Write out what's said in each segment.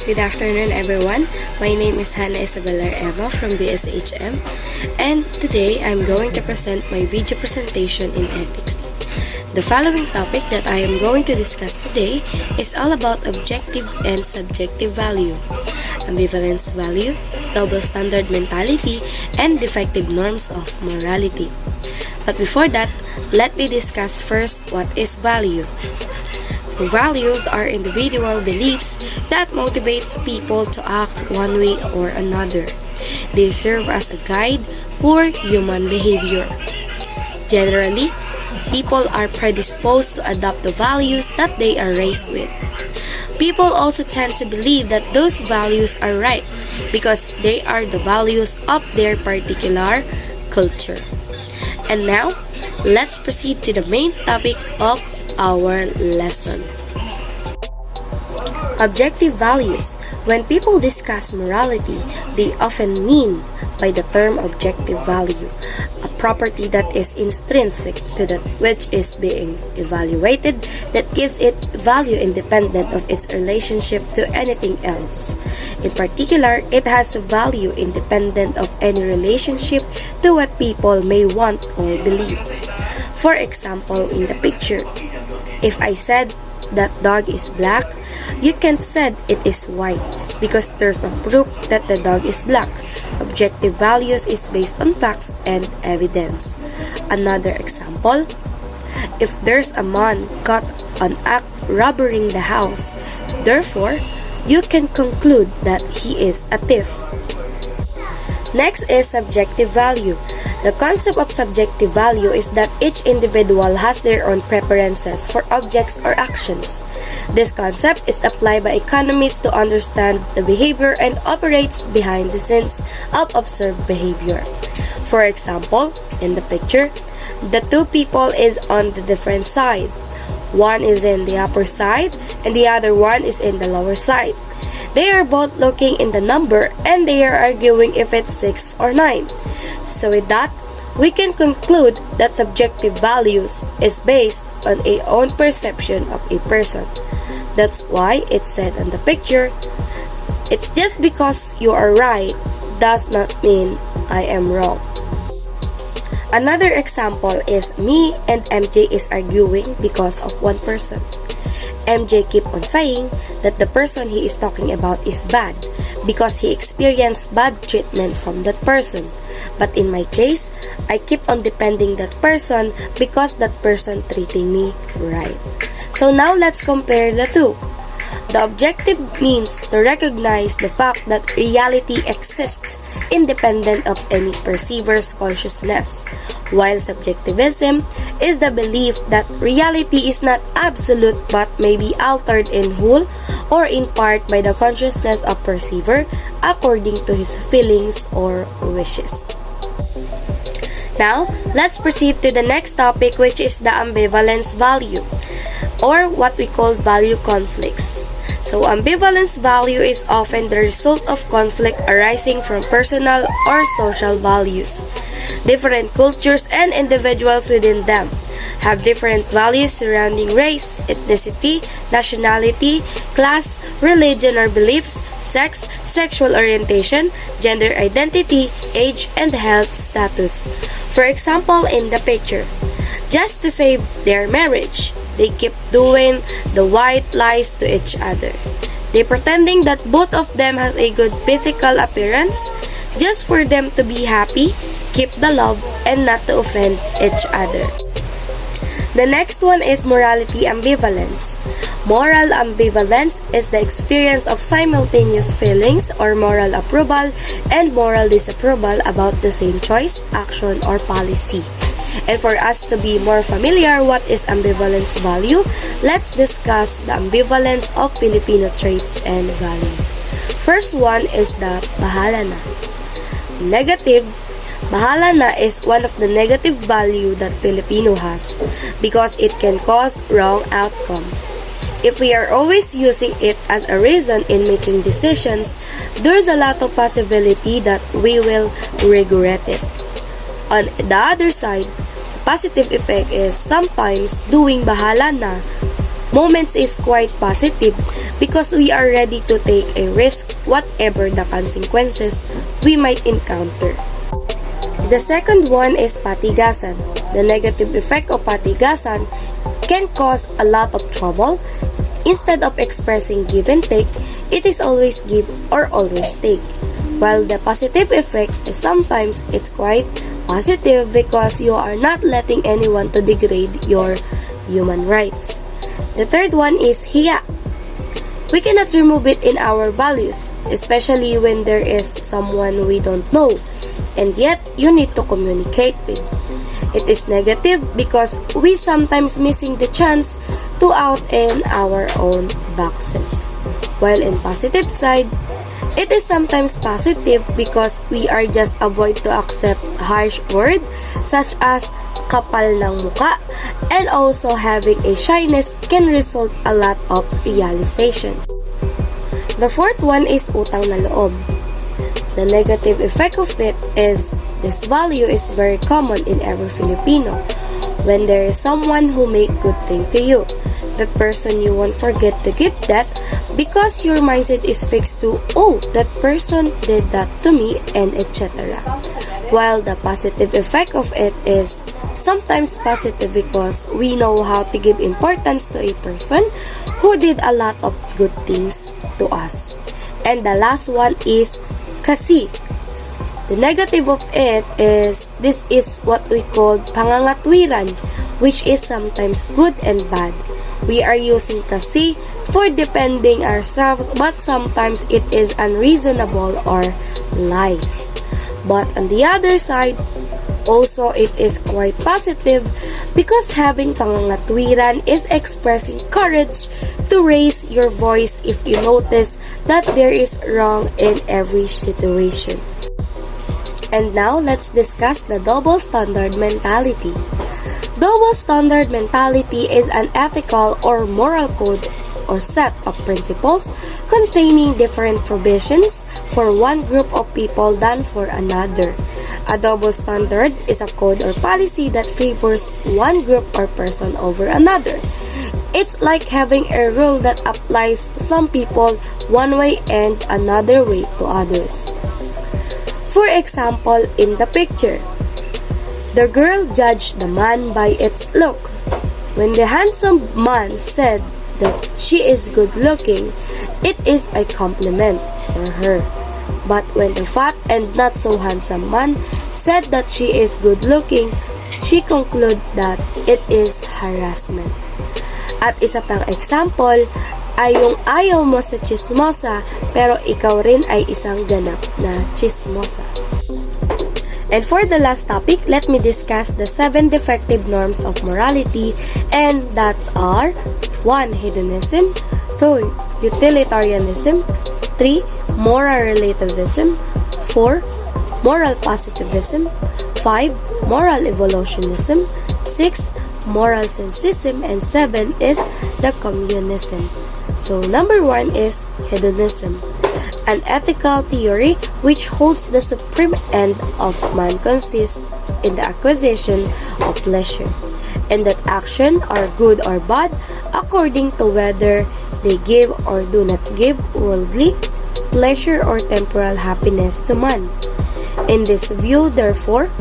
Good afternoon, everyone. My name is Hannah Isabella Eva from BSHM, and today I'm going to present my video presentation in ethics. The following topic that I am going to discuss today is all about objective and subjective value, ambivalence value, double standard mentality, and defective norms of morality. But before that, let me discuss first what is value. Values are individual beliefs that motivates people to act one way or another. They serve as a guide for human behavior. Generally, people are predisposed to adopt the values that they are raised with. People also tend to believe that those values are right because they are the values of their particular culture. And now, let's proceed to the main topic of our lesson. Objective values. When people discuss morality, they often mean by the term objective value a property that is intrinsic to that which is being evaluated that gives it value independent of its relationship to anything else. In particular, it has a value independent of any relationship to what people may want or believe. For example, in the picture, if I said that dog is black, you can't say it is white because there's no proof that the dog is black. Objective values is based on facts and evidence. Another example, if there's a man caught on act robbing the house, therefore, you can conclude that he is a thief. Next is subjective value. The concept of subjective value is that each individual has their own preferences for objects or actions. This concept is applied by economists to understand the behavior and operates behind the scenes of observed behavior. For example, in the picture, the two people is on the different side. One is in the upper side and the other one is in the lower side. They are both looking in the number and they are arguing if it's 6 or 9. So with that, we can conclude that subjective values is based on a own perception of a person. That's why it said on the picture, it's just because you are right does not mean I am wrong. Another example is me and MJ is arguing because of one person. MJ keep on saying that the person he is talking about is bad because he experienced bad treatment from that person. But in my case, I keep on defending that person because that person treating me right. So now let's compare the two. The objective means to recognize the fact that reality exists independent of any perceiver's consciousness, while subjectivism is the belief that reality is not absolute but may be altered in whole or in part by the consciousness of perceiver according to his feelings or wishes. Now, let's proceed to the next topic, which is the ambivalence value, or what we call value conflicts. So, ambivalence value is often the result of conflict arising from personal or social values. Different cultures and individuals within them have different values surrounding race, ethnicity, nationality, class, religion or beliefs, sex, sexual orientation, gender identity, age, and health status. For example, in the picture, just to save their marriage, they keep doing the white lies to each other. They pretending that both of them has a good physical appearance just for them to be happy, keep the love, and not to offend each other. The next one is morality ambivalence. Moral ambivalence is the experience of simultaneous feelings or moral approval and moral disapproval about the same choice, action, or policy. And for us to be more familiar what is ambivalence value, let's discuss the ambivalence of Filipino traits and value. First one is the bahala na. Negative. Bahala na is one of the negative value that Filipino has because it can cause wrong outcome. If we are always using it as a reason in making decisions, there's a lot of possibility that we will regret it. On the other side, positive effect is sometimes doing bahala na moments is quite positive because we are ready to take a risk whatever the consequences we might encounter. The second one is patigasan. The negative effect of patigasan can cause a lot of trouble. Instead of expressing give and take, it is always give or always take. While the positive effect is sometimes it's quite positive because you are not letting anyone to degrade your human rights. The third one is hiya. We cannot remove it in our values, especially when there is someone we don't know, and yet you need to communicate with. It is negative because we sometimes missing the chance to out in our own boxes. While in positive side, it is sometimes positive because we are just avoid to accept harsh words such as kapal ng muka, and also having a shyness can result a lot of realizations. The fourth one is utang na loob. The negative effect of it is this value is very common in every Filipino. When there is someone who make good thing to you, that person you won't forget to give that because your mindset is fixed to, oh, that person did that to me, and etc. While the positive effect of it is sometimes positive because we know how to give importance to a person who did a lot of good things to us. And the last one is kasi. The negative of it is this is what we call pangangatwiran, which is sometimes good and bad. We are using kasi for defending ourselves, but sometimes it is unreasonable or lies. But on the other side, also it is quite positive because having pangangatwiran is expressing courage to raise your voice if you notice that there is wrong in every situation. And now, let's discuss the double standard mentality. Double standard mentality is an ethical or moral code or set of principles containing different provisions for one group of people than for another. A double standard is a code or policy that favors one group or person over another. It's like having a rule that applies some people one way and another way to others. For example, in the picture, the girl judged the man by its look. When the handsome man said that she is good looking, it is a compliment for her. But when the fat and not so handsome man said that she is good looking, she concluded that it is harassment. At isa pang example ay yung ayaw mo sa chismosa pero ikaw rin ay isang ganap na chismosa. And for the last topic, let me discuss the 7 defective norms of morality, and that are 1. Hedonism, 2. Utilitarianism, 3. Moral relativism, 4. Moral positivism, 5. Moral evolutionism, 6. Moral sensism, and 7 is the communism. So number 1 is hedonism, an ethical theory which holds the supreme end of man consists in the acquisition of pleasure, and that action are good or bad according to whether they give or do not give worldly pleasure or temporal happiness to man. In this view, therefore,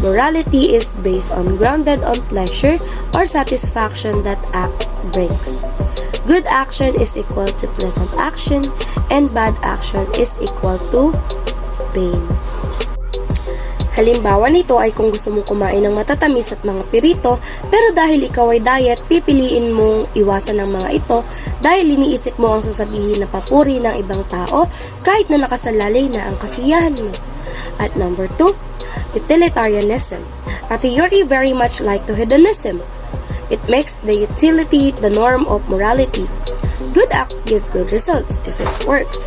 morality is based on grounded on pleasure or satisfaction that act brings. Good action is equal to pleasant action, and bad action is equal to pain. Halimbawa nito ay kung gusto mong kumain ng matatamis at mga pirito, pero dahil ikaw ay diet, pipiliin mong iwasan ng mga ito dahil iniisip mo ang sasabihin na papuri ng ibang tao kahit na nakasalalay na ang kasiyahan mo. At number 2, utilitarianism, a theory very much like to hedonism. It makes the utility the norm of morality. Good acts give good results if it works.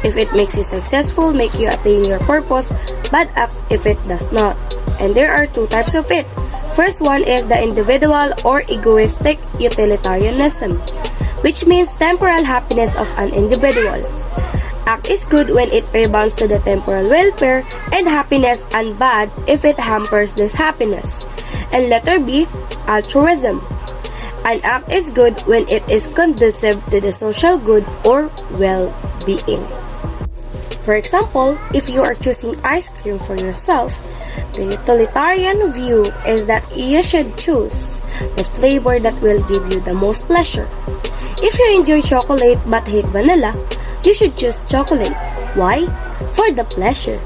If it makes you successful, make you attain your purpose. Bad acts if it does not. And there are 2 types of it. First one is the individual or egoistic utilitarianism, which means temporal happiness of an individual. Act is good when it rebounds to the temporal welfare and happiness, and bad if it hampers this happiness. And letter B, altruism. An act is good when it is conducive to the social good or well-being. For example, if you are choosing ice cream for yourself, the utilitarian view is that you should choose the flavor that will give you the most pleasure. If you enjoy chocolate but hate vanilla, you should choose chocolate. Why? For the pleasure.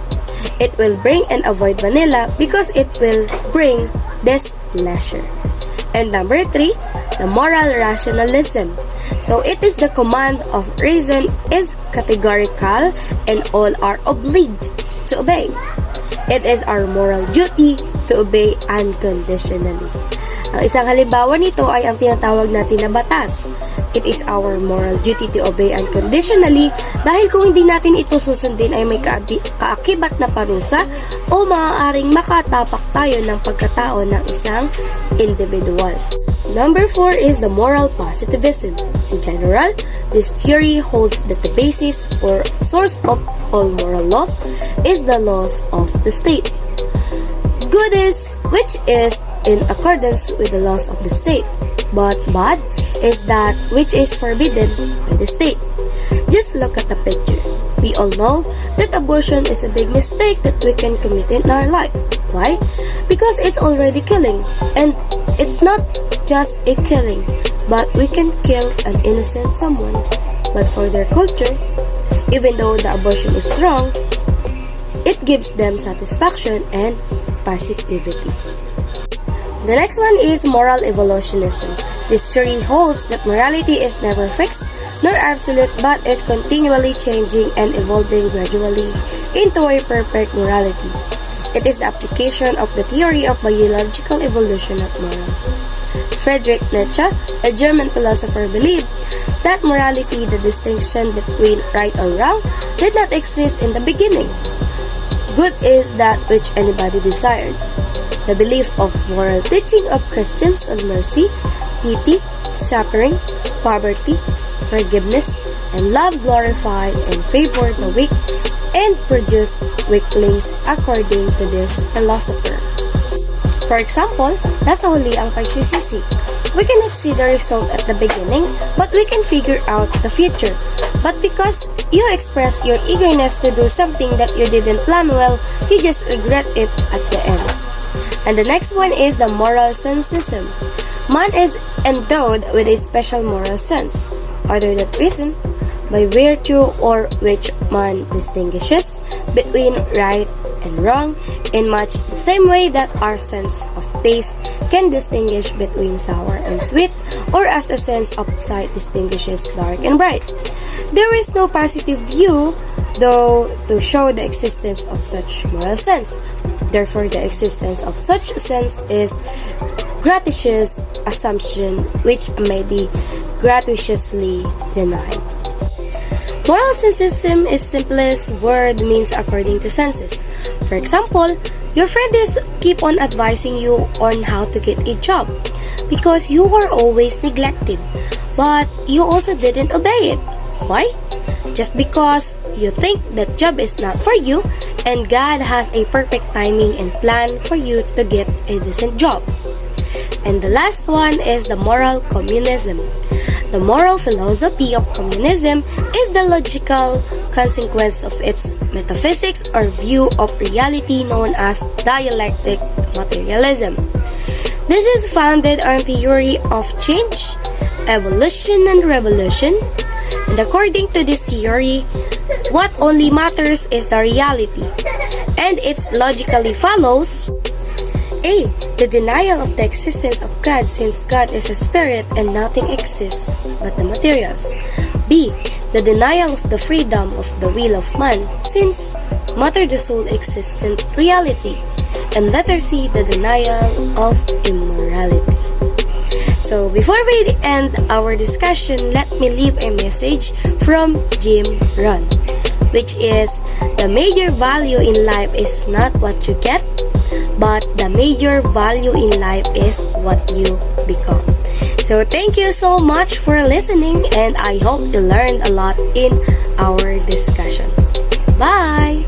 It will bring and avoid vanilla because it will bring displeasure. And number 3, the moral rationalism. So it is the command of reason is categorical and all are obliged to obey. It is our moral duty to obey unconditionally. Ang isang halimbawa nito ay ang tinatawag natin na batas. It is our moral duty to obey unconditionally dahil kung hindi natin ito susundin ay may kaakibat na parusa o maaaring makatapak tayo ng pagkatao ng isang individual. Number 4 is the moral positivism. In general, this theory holds that the basis or source of all moral laws is the laws of the state. Good is which is in accordance with the laws of the state, but bad is that which is forbidden by the state. Just look at the picture. We all know that abortion is a big mistake that we can commit in our life. Why? Because it's already killing, and it's not just a killing, but we can kill an innocent someone. But for their culture, even though the abortion is wrong, it gives them satisfaction and positivity. The next one is moral evolutionism. This theory holds that morality is never fixed nor absolute but is continually changing and evolving gradually into a perfect morality. It is the application of the theory of biological evolution of morals. Friedrich Nietzsche, a German philosopher, believed that morality, the distinction between right or wrong, did not exist in the beginning. Good is that which anybody desired. The belief of moral teaching of Christians on mercy, pity, suffering, poverty, forgiveness, and love glorified and favored the weak and produced weaklings according to this philosopher. For example, nasa huli ang pagsisisi. We cannot see the result at the beginning, but we can figure out the future. But because you express your eagerness to do something that you didn't plan well, you just regret it at the end. And the next one is the moral sensism. Man is endowed with a special moral sense, other than reason, by virtue or which man distinguishes between right and wrong in much the same way that our sense of taste can distinguish between sour and sweet, or as a sense of sight distinguishes dark and bright. There is no positive view, though, to show the existence of such moral sense. Therefore, the existence of such sense is gratuitous assumption which may be gratuitously denied. Moral sensism is simplest word means according to senses. For example, your friend is keep on advising you on how to get a job because you were always neglected, but you also didn't obey it. Why? Just because you think that job is not for you and God has a perfect timing and plan for you to get a decent job. And the last one is the moral communism. The moral philosophy of communism is the logical consequence of its metaphysics or view of reality known as dialectic materialism. This is founded on theory of change, evolution, and revolution. And according to this theory, what only matters is the reality, and it logically follows: A. The denial of the existence of God, since God is a spirit and nothing exists but the materials. B. The denial of the freedom of the will of man, since matter the sole existent reality. And letter C. The denial of immorality. So before we end our discussion, let me leave a message from Jim Rohn, which is: the major value in life is not what you get, but the major value in life is what you become. So thank you so much for listening, and I hope you learned a lot in our discussion. Bye!